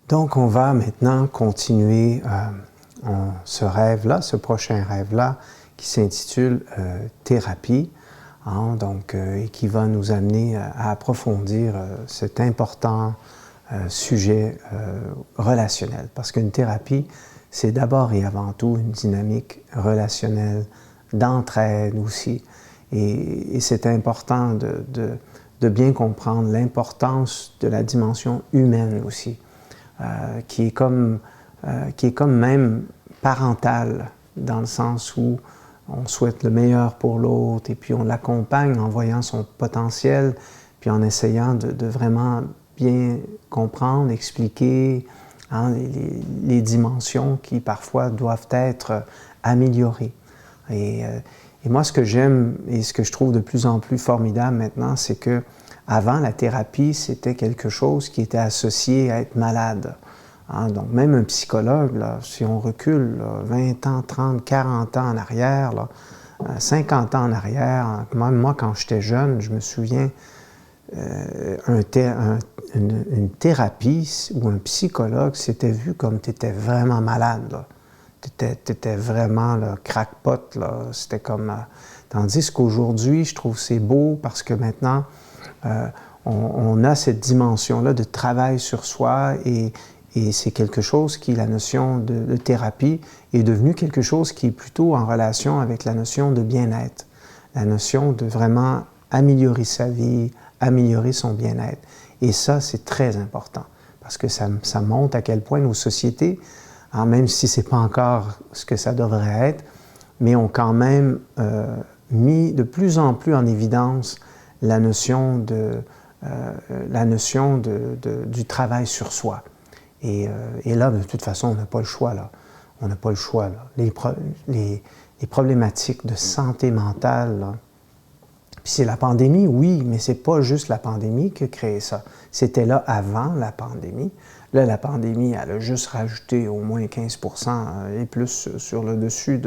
Donc, on va maintenant continuer ce rêve-là, ce prochain rêve-là, qui s'intitule Thérapie, hein, donc, et qui va nous amener à approfondir cet important sujet relationnel. Parce qu'une thérapie, c'est d'abord et avant tout une dynamique relationnelle, d'entraide aussi. Et c'est important de bien comprendre l'importance de la dimension humaine aussi. Qui est comme même parentale, dans le sens où on souhaite le meilleur pour l'autre et puis on l'accompagne en voyant son potentiel, puis en essayant de vraiment bien comprendre, expliquer hein, les dimensions qui parfois doivent être améliorées. Et moi, ce que j'aime et ce que je trouve de plus en plus formidable maintenant, c'est que avant, la thérapie, c'était quelque chose qui était associé à être malade. Hein, donc, même un psychologue, là, si on recule là, 20 ans, 30, 40 ans en arrière, là, 50 ans en arrière, même moi, quand j'étais jeune, je me souviens, une thérapie ou un psychologue, c'était vu comme tu étais vraiment malade. Tu étais vraiment là, crackpot. C'était comme... tandis qu'aujourd'hui, je trouve c'est beau parce que maintenant, on a cette dimension-là de travail sur soi et c'est quelque chose qui, la notion de thérapie, est devenue quelque chose qui est plutôt en relation avec la notion de bien-être, la notion de vraiment améliorer sa vie, améliorer son bien-être. Et ça, c'est très important parce que ça montre à quel point nos sociétés, hein, même si ce n'est pas encore ce que ça devrait être, mais ont quand même mis de plus en plus en évidence la notion du travail sur soi. Et là, de toute façon, on n'a pas le choix, là. On n'a pas le choix, là. Les problématiques de santé mentale, là. Puis c'est la pandémie, oui, mais c'est pas juste la pandémie qui a créé ça. C'était là avant la pandémie. Là, la pandémie, elle a juste rajouté au moins 15% et plus sur le dessus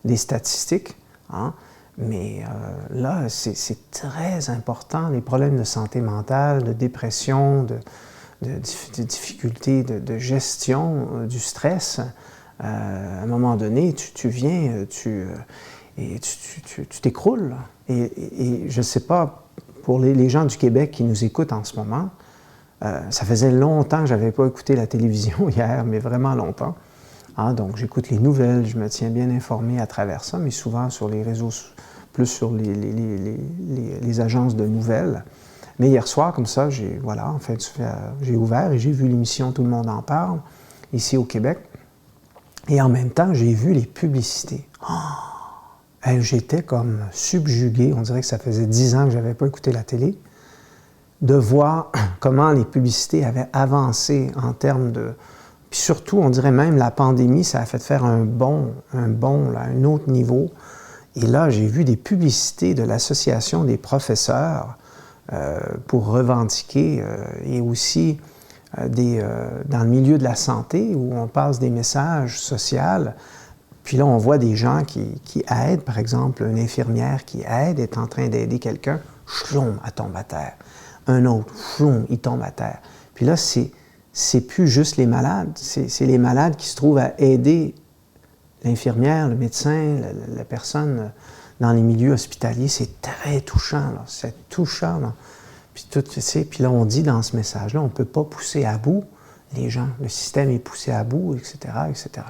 des statistiques, hein? Mais là, c'est très important, les problèmes de santé mentale, de dépression, de difficultés de gestion du stress. À un moment donné, tu viens, tu t'écroules. Et je ne sais pas, pour les gens du Québec qui nous écoutent en ce moment, ça faisait longtemps que je n'avais pas écouté la télévision hier, mais vraiment longtemps. Ah, donc, j'écoute les nouvelles, je me tiens bien informé à travers ça, mais souvent sur les réseaux, plus sur les agences de nouvelles. Mais hier soir, comme ça, j'ai ouvert et j'ai vu l'émission Tout le monde en parle, ici au Québec. Et en même temps, j'ai vu les publicités. Oh! J'étais comme subjugué, on dirait que ça faisait 10 ans que je n'avais pas écouté la télé, de voir comment les publicités avaient avancé en termes de... Puis surtout, on dirait même la pandémie, ça a fait faire un bond là, un autre niveau. Et là, j'ai vu des publicités de l'Association des professeurs pour revendiquer et aussi dans le milieu de la santé où on passe des messages sociaux. Puis là, on voit des gens qui aident, par exemple, une infirmière qui aide, est en train d'aider quelqu'un, chlom, elle tombe à terre. Un autre, chlom, il tombe à terre. Puis là, c'est plus juste les malades, c'est les malades qui se trouvent à aider l'infirmière, le médecin, la personne dans les milieux hospitaliers. C'est très touchant, là. C'est touchant, là. Puis, puis là, on dit dans ce message-là, on ne peut pas pousser à bout les gens. Le système est poussé à bout, etc., etc.